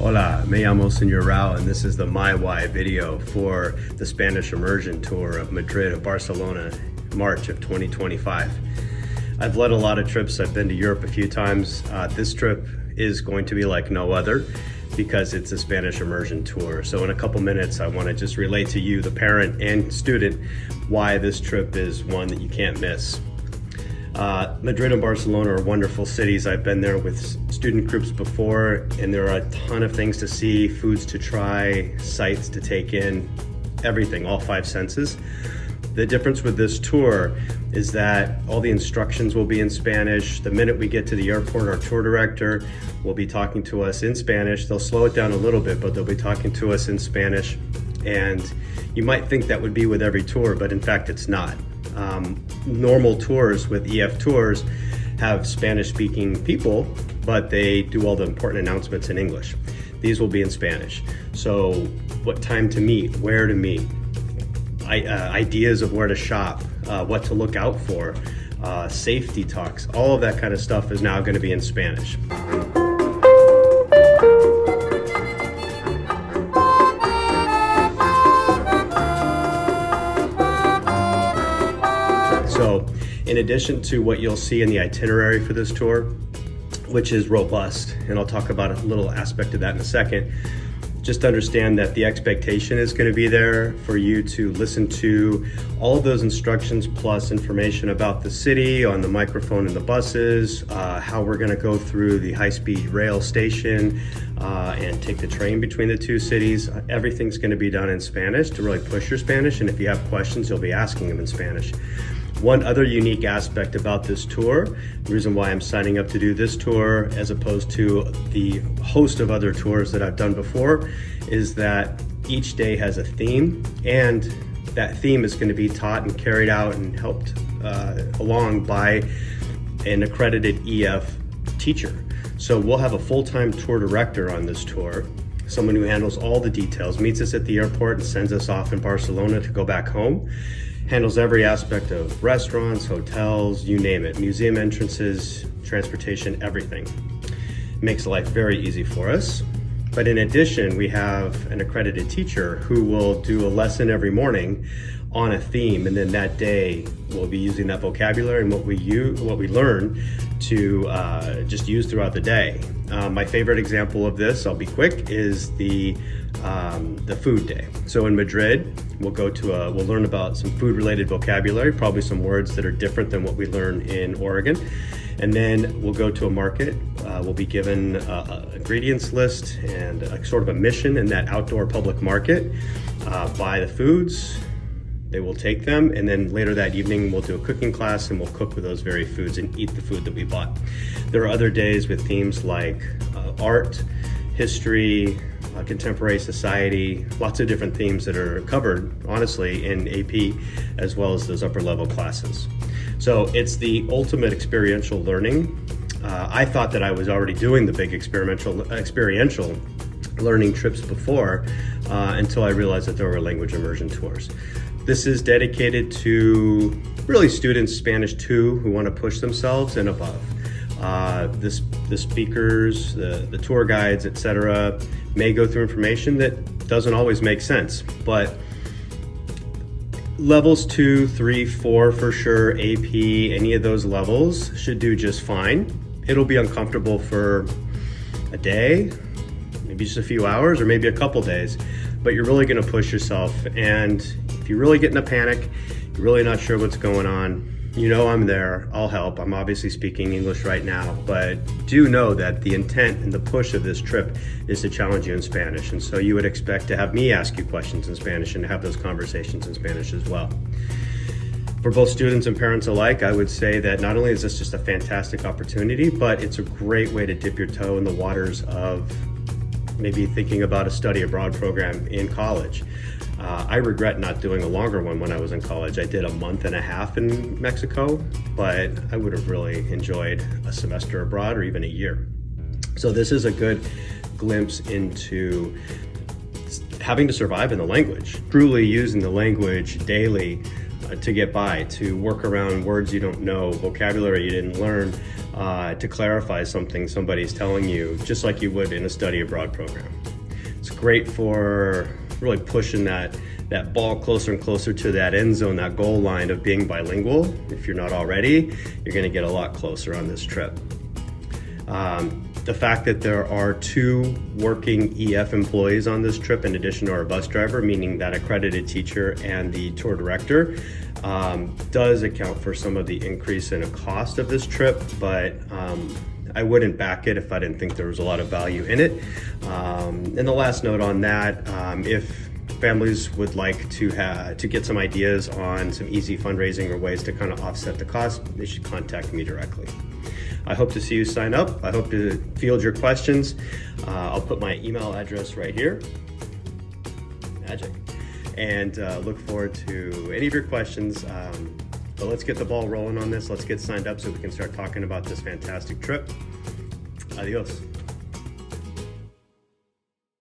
Hola, me llamo Señor Rao, and this is the My Why video for the Spanish Immersion Tour of Madrid and Barcelona, March of 2025. I've led a lot of trips. I've been to Europe a few times. This trip is going to be like no other because it's a Spanish Immersion Tour. So in a couple minutes, I want to just relate to you, the parent and student, why this trip is one that you can't miss. Madrid and Barcelona are wonderful cities. I've been there with student groups before, and there are a ton of things to see, foods to try, sights to take in, everything, all five senses. The difference with this tour is that all the instructions will be in Spanish. The minute we get to the airport, our tour director will be talking to us in Spanish. They'll slow it down a little bit, but they'll be talking to us in Spanish. And you might think that would be with every tour, but in fact, it's not. Normal tours with EF Tours have Spanish-speaking people, but they do all the important announcements in English. These will be in Spanish. So what time to meet, where to meet, ideas of where to shop, what to look out for, safety talks, all of that kind of stuff is now going to be in Spanish. So in addition to what you'll see in the itinerary for this tour, which is robust, and I'll talk about a little aspect of that in a second, just understand that the expectation is going to be there for you to listen to all of those instructions plus information about the city on the microphone in the buses, how we're going to go through the high-speed rail station and take the train between the two cities. Everything's going to be done in Spanish to really push your Spanish, and if you have questions, you'll be asking them in Spanish. One other unique aspect about this tour, the reason why I'm signing up to do this tour as opposed to the host of other tours that I've done before, is that each day has a theme, and that theme is going to be taught and carried out and helped along by an accredited EF teacher. So we'll have a full-time tour director on this tour, someone who handles all the details, meets us at the airport and sends us off in Barcelona to go back home. Handles every aspect of restaurants, hotels, you name it, museum entrances, transportation, everything. Makes life very easy for us. But in addition, we have an accredited teacher who will do a lesson every morning on a theme, and then that day we'll be using that vocabulary and what we learn to just use throughout the day. My favorite example of this, I'll be quick, is the food day. So in Madrid, we'll learn about some food-related vocabulary, probably some words that are different than what we learn in Oregon. And then we'll go to a market. We'll be given an ingredients list and a sort of a mission in that outdoor public market. Buy the foods, they will take them, and then later that evening we'll do a cooking class and we'll cook with those very foods and eat the food that we bought. There are other days with themes like art, history, contemporary society, lots of different themes that are covered, honestly, in AP, as well as those upper level classes. So it's the ultimate experiential learning. I thought that I was already doing the big experiential learning trips before until I realized that there were language immersion tours. This is dedicated to really students Spanish 2 who want to push themselves and above. The speakers, the tour guides, etc., may go through information that doesn't always make sense, but levels 2, 3, 4 for sure, AP, any of those levels should do just fine. It'll be uncomfortable for a day, maybe just a few hours, or maybe a couple days, but you're really going to push yourself. And if you really get in a panic, you're really not sure what's going on, you know I'm there, I'll help. I'm obviously speaking English right now, but do know that the intent and the push of this trip is to challenge you in Spanish. And so you would expect to have me ask you questions in Spanish and to have those conversations in Spanish as well. For both students and parents alike, I would say that not only is this just a fantastic opportunity, but it's a great way to dip your toe in the waters of maybe thinking about a study abroad program in college. I regret not doing a longer one when I was in college. I did a month and a half in Mexico, but I would have really enjoyed a semester abroad or even a year. So this is a good glimpse into having to survive in the language, truly using the language daily to get by, to work around words you don't know, vocabulary you didn't learn, to clarify something somebody's telling you, just like you would in a study abroad program. It's great for really pushing that ball closer and closer to that end zone, that goal line of being bilingual. If you're not already, you're going to get a lot closer on this trip. The fact that there are 2 working EF employees on this trip in addition to our bus driver, meaning that accredited teacher and the tour director, does account for some of the increase in a cost of this trip, but I wouldn't back it if I didn't think there was a lot of value in it. And the last note on that, if families would like to get some ideas on some easy fundraising or ways to kind of offset the cost, they should contact me directly. I hope to see you sign up. I hope to field your questions. I'll put my email address right here. Magic. And look forward to any of your questions. But let's get the ball rolling on this. Let's get signed up so we can start talking about this fantastic trip. Adios.